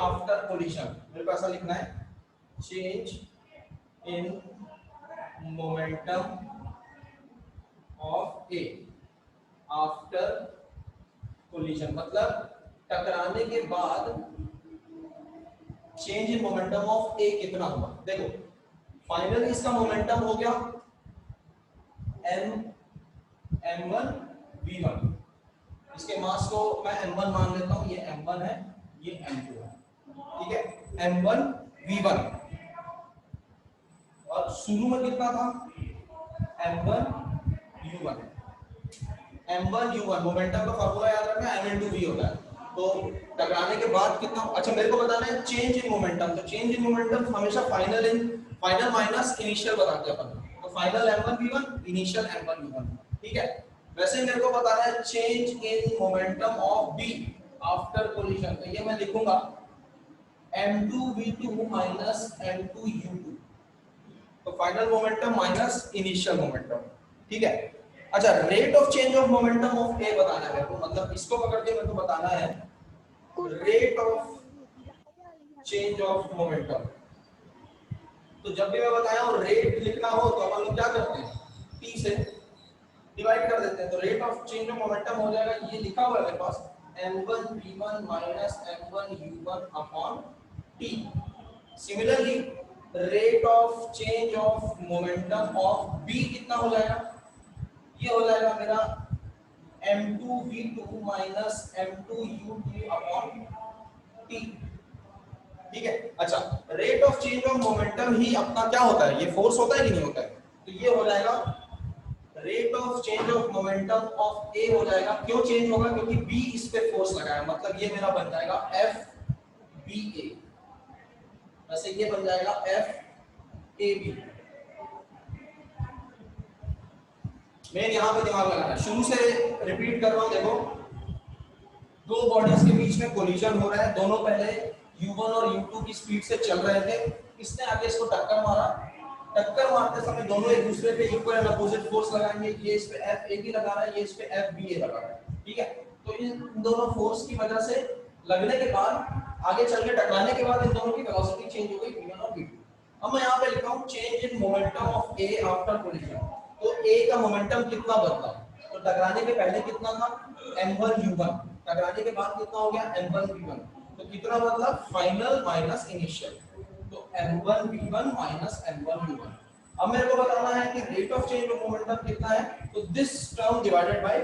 After collision, मेरे को ऐसा लिखना है, change in momentum of A after collision, मतलब टकराने के बाद change in momentum of A कितना हुआ। देखो फाइनली इसका मोमेंटम हो गया m1 v1, इसके मास को मैं m1 मान लेता हूं, ये m1 है, ये m2 है, ठीक है, m1 v1, और शुरू में कितना था m1 u1, m1 u1 momentum का फार्मूला याद रखना, m into v होता है। तो टकराने के बाद कितना, अच्छा मेरे को बताना है चेंज इन मोमेंटम, तो चेंज इन मोमेंटम हमेशा फाइनल माइनस इनिशियल बताते हैं अपन, तो final m1 v1 initial m1 u1, ठीक है। वैसे मेरे को बताना है change in momentum of b after collision, तो ये मैं लिखूंगा m2 v2 minus m2 u2, तो final momentum minus initial momentum, ठीक है। अच्छा rate of change of momentum of A बताना है मेरे को, मतलब इसको पकड़ के मेरे को बताना है rate of change of momentum. तो जब भी मैं बताया हूं रेट लिखना हो तो अपन लोग क्या करते हैं, t से डिवाइड कर देते हैं, तो rate of change of momentum हो जाएगा, ये लिखा हुआ है मेरे पास m1 v1 minus m1 u1 upon t। Similarly rate of change of momentum of b कितना हो जाएगा, ये हो जाएगा मेरा m2 v2 minus m2 u2 upon t, ठीक है। अच्छा rate of change of momentum ही अपना क्या होता है, ये फोर्स होता है कि नहीं होता है, तो ये हो जाएगा rate of change of momentum of A हो जाएगा, क्यों चेंज होगा, क्योंकि बी इस पे फोर्स लगाया, मतलब ये मेरा बन जाएगा एफ बी ए, वैसे ये बन जाएगा एफ ए बी। मैं यहाँ पे दिमाग लगाना, शुरू से रिपीट कर रहा हूँ, देखो दो बॉडीज के बीच में कोलिजन हो रहा है, दोनों पहले u1 और u2 की स्पीड से चल रहे थे, इसने आगे इसको टक्कर मारा, टक्कर मारते समय दोनों एक दूसरे पे इक्वल एंड अपोजिट फोर्स लगाएंगे, ये इस पे एफ ए बी लगा रहा है, ये इस पे एफ बी ए लगा रहा है, ठीक है। तो इन दोनों फोर्स की वजह से लगने के बाद आगे चल के टकराने के बाद इन दोनों की वेलोसिटी चेंज हो गई v1 और v2। अब मैं यहाँ पे लिखा हूँ change in momentum of A after collision, तो ए का मोमेंटम कितना बदला, तो टकराने के पहले कितना था m1 u1, टकराने के बाद कितना हो गया m1 v1, तो कितना बदला फाइनल माइनस इनिशियल, तो m1 v1 minus m1 u1। अब मेरे को बताना है कि rate of change of momentum कितना है, तो this term divided by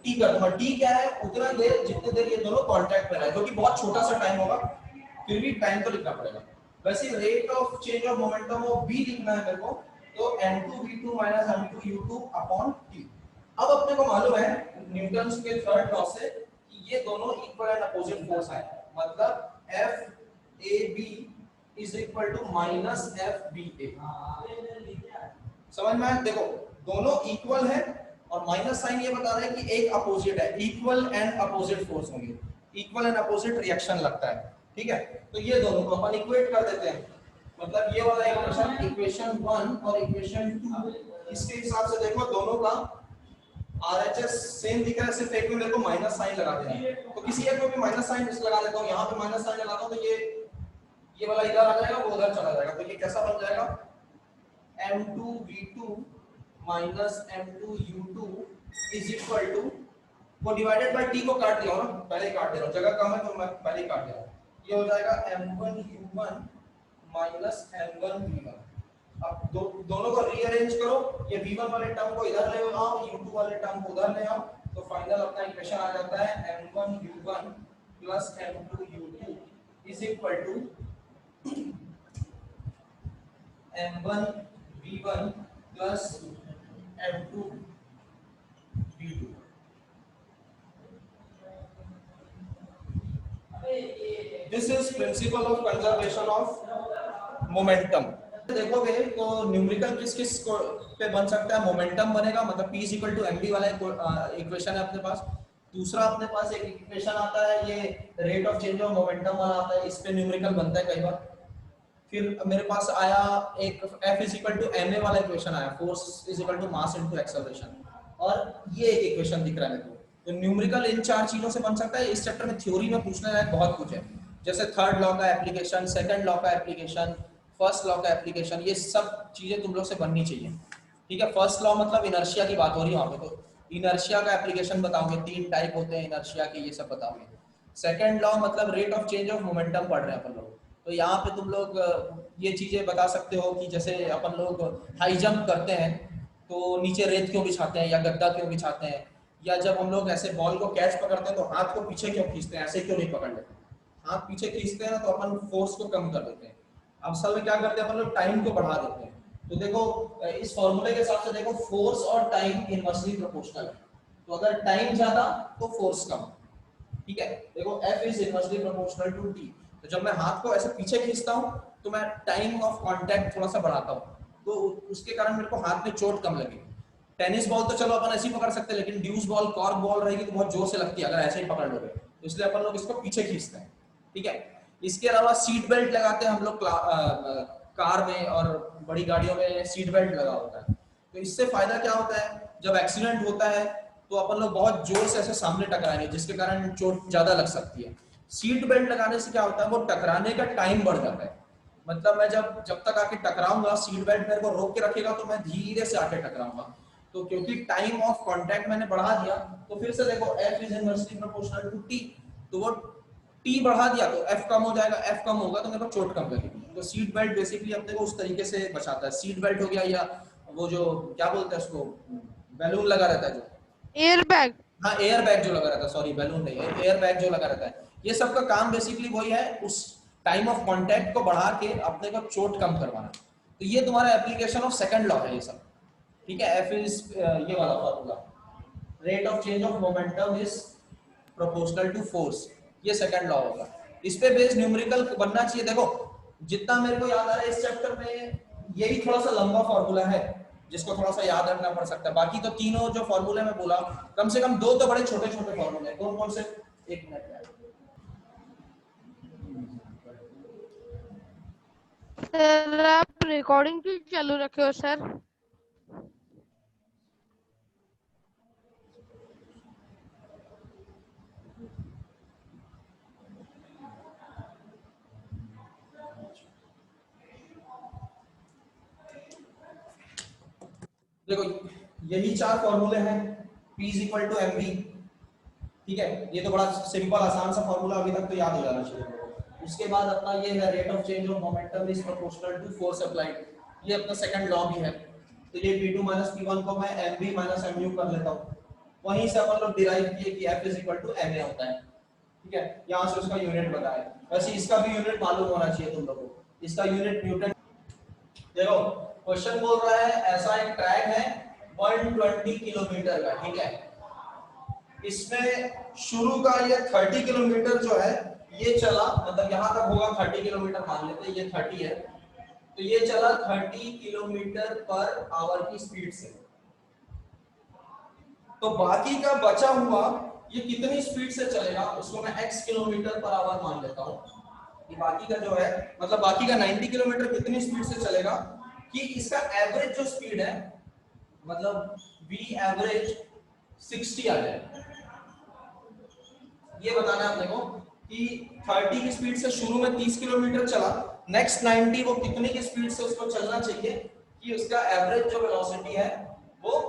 t कर दूंगा, t क्या है उतना देर जितने देर ये दोनों कांटेक्ट में रहे, जो कि बहुत छोटा सा टाइम होगा, फिर भी टाइम तो लिखना पड़ेगा। वैसे rate of change of momentum of b लिखना है मेरे को, तो m2 v2 minus m2 u2 upon t। अब अपने को मालूम है न्यूटन के थर्ड लॉ से कि ये दोनों इक्वल एंड अपोजिट फोर्स है, मतलब F A B is equal to minus F B A। समझ में आया, देखो दोनों इक्वल है और माइनस साइन ये बता रहा है कि एक अपोजिट है, इक्वल एंड अपोजिट फोर्स होंगे, इक्वल एंड अपोजिट रिएक्शन लगता है, ठीक है। तो ये दोनों को अपन इक्वेट कर देते हैं, मतलब ये वाला इक्वेशन 1 और इक्वेशन 2, इसके हिसाब से देखो दोनों का RHS सेम दिख रहा है, सिर्फ एक में मेरे को माइनस साइन लगा देना है, तो किसी एक में भी माइनस साइन इस लगा देता हूं, यहां पे माइनस साइन लगाता हूं, तो ये वाला इधर आ जाएगा, वो उधर चला जाएगा, तो ये कैसा बन जाएगा m2 v2 minus m2 u2 is equal to, वो डिवाइडेड बाय t को काट दिया हो ना, पहले काट दे रहा हूं, जगह कम है तो मैं पहले ही काट दे रहा हूं, ये हो जाएगा m1 u1 minus m1 v1। अब दोनों को रीअरेंज करो, ये v1 वाले टर्म को इधर ले आओ, u2 वाले टर्म को उधर ले आओ, तो फाइनल अपना इक्वेशन आ जाता है m1 u1 plus m2 u2 is equal to m1 v1 plus m2 v2। This is principle of conservation of momentum. देखोगे तो न्यूमेरिकल किस किस पे बन सकता है, मोमेंटम बनेगा, मतलब p इक्वल टू mv वाला इक्वेशन है अपने पास। दूसरा अपने पास एक इक्वेशन आता है, ये rate of change of momentum वाला आता है, इस पे न्यूमेरिकल बनता है कई बार। फिर मेरे पास आया एक F is equal to ma वाला इक्वेशन आया, force is equal to mass into acceleration, और ये एक इक्वेशन दिख रहा है मेरे को। तो न्यूमेरिकल इन चार चीजों से बन सकता है। इस चैप्टर में थ्योरी में पूछने लायक बहुत कुछ है, जैसे थर्ड लॉ का एप्लीकेशन, सेकंड लॉ का एप्लीकेशन, फर्स्ट लॉ का एप्लीकेशन, ये सब चीजें तुम लोग से बननी चाहिए। ठीक है, फर्स्ट लॉ मतलब इनर्शिया की बात हो रही है वहाँ पे, तो इनर्शिया का एप्लीकेशन बताओगे, 3 टाइप होते हैं इनर्शिया के, ये सब बताओगे। सेकंड लॉ मतलब rate of change of momentum पढ़ रहे हैं अपन लोग, तो यहाँ पे तुम लोग ये चीजें बता सकते हो कि जैसे अपन लोग हाई जंप करते हैं तो नीचे रेत क्यों बिछाते हैं या गद्दा क्यों बिछाते हैं, या जब हम लोग ऐसे बॉल को कैच पकड़ते हैं तो हाथ को पीछे क्यों खींचते हैं, ऐसे क्यों नहीं पकड़ लेते, हाथ पीछे खींचते हैं ना तो अपन फोर्स को कम कर देते हैं। अब असल में क्या करते हैं अपन लोग, टाइम को बढ़ा देते हैं। तो देखो इस फॉर्मूले के हिसाब से देखो, फोर्स और टाइम इनवर्सली प्रोपोर्शनल है, तो अगर टाइम ज्यादा तो फोर्स कम। ठीक है, देखो F is inversely proportional to T, तो जब मैं हाथ को ऐसे पीछे खींचता हूँ तो मैं टाइम ऑफ कांटेक्ट थोड़ा सा बढ़ाता हूँ, तो उसके कारण मेरे को हाथ में चोट कम लगेगी। टेनिस बॉल तो चलो अपन ऐसे ही पकड़ सकते हैं, लेकिन ड्यूस बॉल, कॉर्क बॉल रहेगी तो बहुत जोर से लगती है अगर ऐसे ही पकड़ लोगे, तो इसलिए अपन लोग इसको पीछे खींचते हैं। ठीक है, इसके अलावा सीट बेल्ट लगाते हैं हम लोग, कार में और बड़ी गाड़ियों में सीट बेल्ट लगा होता है। तो इससे फायदा क्या होता है, जब एक्सीडेंट होता है तो अपन लोग बहुत जोर से ऐसे सामने टकराएंगे जिसके कारण चोट ज्यादा लग सकती है। सीट बेल्ट लगाने से क्या होता है, वो टकराने का टाइम बढ़ जाता है। मतलब मैं जब तक आके टकराऊंगा, सीट बेल्ट मेरे को रोक के रखेगा तो मैं धीरे से आके टकराऊंगा। तो क्योंकि टाइम ऑफ कांटेक्ट मैंने बढ़ा दिया, तो फिर से देखो F is inversely proportional to T, तो वो T बढ़ा दिया तो F कम हो जाएगा, F कम होगा तो मेरे को चोट कम लगेगी। तो सीट बेल्ट बेसिकली अपने को उस तरीके से बचाता है। सीट बेल्ट हो गया, या वो जो क्या बोलते हैं उसको, बैलून लगा रहता है जो, एयर बैग। हाँ एयर बैग जो लगा रहता है, सॉरी बैलून नहीं है, एयर बैग जो लगा रहता है, ये सब का काम बेसिकली वही है, उस टाइम ऑफ कांटेक्ट को बढ़ा के अपने को चोट कम करवाना। तो ये तुम्हारा एप्लीकेशन ऑफ सेकंड लॉ है ये सब। ठीक है, एफ इज ये वाला formula, rate of change of momentum is proportional to force, ये सेकंड लॉ होगा। इस पे बेस्ड न्यूमेरिकल बनना चाहिए। देखो जितना मेरे को याद आ रहा है इस चैप्टर में यही थोड़ा सा लंबा फॉर्मूला है जिसको थोड़ा सा याद रखना पड़ सकता है, बाकी तो तीनों जो फॉर्मूले में बोला, कम से कम 2 तो बड़े छोटे छोटे फॉर्मूले हैं। कौन कौन से, एक मिनट में सर आप रिकॉर्डिंग क्यों चालू रखे हो सर? देखो यही 4 फॉर्मूले हैं, P is equal to mv। ठीक है, ये तो बड़ा सिंपल आसान सा फॉर्मूला, अभी तक तो याद हो जाना चाहिए। उसके बाद अपना ये है rate of change of momentum is proportional to force applied, ये अपना सेकंड लॉ भी है। तो ये P2 माइनस P1 को मैं mv माइनस mu कर लेता हूँ। वहीं से अपन लोग डिराइव किए कि F is equal to ma होता है। ठीक है, यहाँ से उसका यूनिट बताया, वैसे इसका भी यूनिट मालूम होना चाहिए तुम लोगों को, इसका यूनिट न्यूटन। देखो क्वेश्चन बोल रहा है ऐसा एक ट्रैक है 120 किलोमीटर का। ठीक है, इसमें शुरू का ये 30 किलोमीटर जो है ये चला, मतलब यहां तक होगा 30 किलोमीटर मान लेते हैं, ये 30 है, तो ये चला 30 किलोमीटर पर आवर की स्पीड से। तो बाकी का बचा हुआ ये कितनी स्पीड से चलेगा उसको मैं x किलोमीटर पर आवर मान लेता हूँ। ये बाकी का जो है, मतलब बाकी का 90 किलोमीटर कितनी स्पीड से चलेगा, कि इसका एवरेज जो स्पीड है, मतलब v एवरेज 60 आ जाए। ये बताना है अपने को कि 30 की स्पीड से शुरू में 30 किलोमीटर चला, नेक्स्ट 90 वो कितनी की स्पीड से उसको चलना चाहिए कि उसका एवरेज जो वेलोसिटी है वो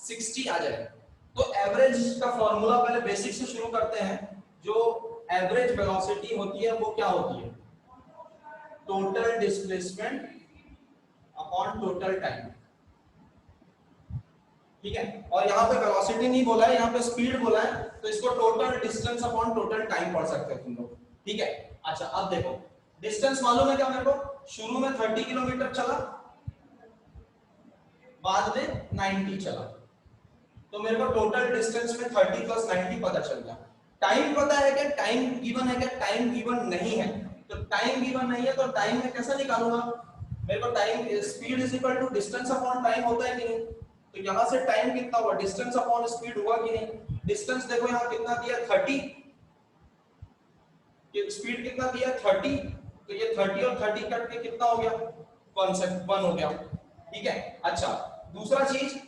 60 आ जाए। तो एवरेज का फॉर्मूला पहले बेसिक से शुरू करते हैं। जो एवरेज वेलोसिटी होती है वो क्या होती है, total displacement upon total time. ठीक है, और यहाँ पे वेलोसिटी नहीं बोला है, यहाँ पे स्पीड बोला है, तो इसको total distance upon total time पढ़ सकते हो तुम लोग। ठीक है, अच्छा अब देखो डिस्टेंस मालूम है क्या मेरे को, शुरू में 30 किलोमीटर चला, बाद में 90 चला, तो मेरे को टोटल डिस्टेंस में 30 प्लस 90 पता चल गया। टाइम पता है क्या, टाइम गिवन है क्या, टाइम गिवन नहीं है। तो टाइम गिवन नहीं है तो टाइम में कैसे निकालूंगा, मेरे को time speed is equal to distance upon time होता है कि नहीं। तो यहां से टाइम कितना हुआ, डिस्टेंस अपॉन स्पीड हुआ कि नहीं। डिस्टेंस देखो यहां कितना दिया 30, स्पीड कितना दिया 30, तो ये 30 और 30 कट के कितना हो गया, 1 हो गया। ठीक है, अच्छा दूसरा चीज,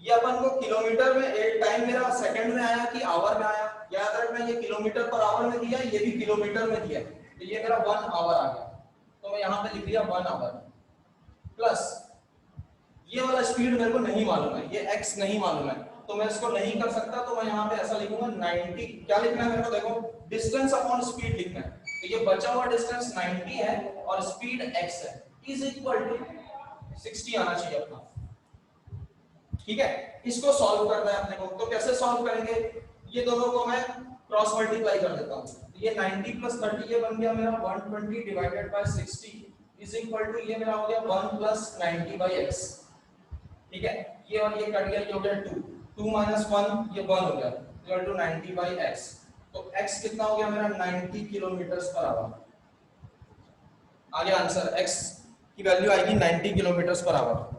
ये अपन को किलोमीटर में एक टाइम मेरा सेकंड में आया कि आवर में आया, याद रखना ये किलोमीटर पर आवर में दिया, ये भी किलोमीटर में दिया, तो ये मेरा 1 आवर आ गया, तो मैं यहाँ पे लिख दिया 1 आवर प्लस ये वाला स्पीड मेरे को नहीं मालूम है, ये x नहीं मालूम है, तो मैं इसको नहीं कर सकता, तो मैं यहाँ पे ऐसा लिखूंगा 90, क्या लिखना है मेरे को, देखो डिस्टेंस अपॉन स्पीड लिखना है, तो ये बचा हुआ डिस्टेंस 90 है और स्पीड x है, इज इक्वल टू 60 आना चाहिए अपना। ठीक है, इसको सॉल्व करना है अपने को, तो कैसे सॉल्व करेंगे, ये दोनों को मैं क्रॉस मल्टीप्लाई कर देता हूँ, तो ये 90 प्लस 30 ये बन गया मेरा 120 divided by 60 is equal to ये मेरा हो गया 1 प्लस 90 बाय x। ठीक है, ये और ये कट गया, ये हो गया 2, 2 माइनस 1 ये 1 हो गया, इक्वल टू 90 बाय x, तो x कितना हो गया मेरा 90 किलोमीटर पर आवर, आ गया आंसर, x की वैल्यू आएगी 90 किलोमीटर पर आवर।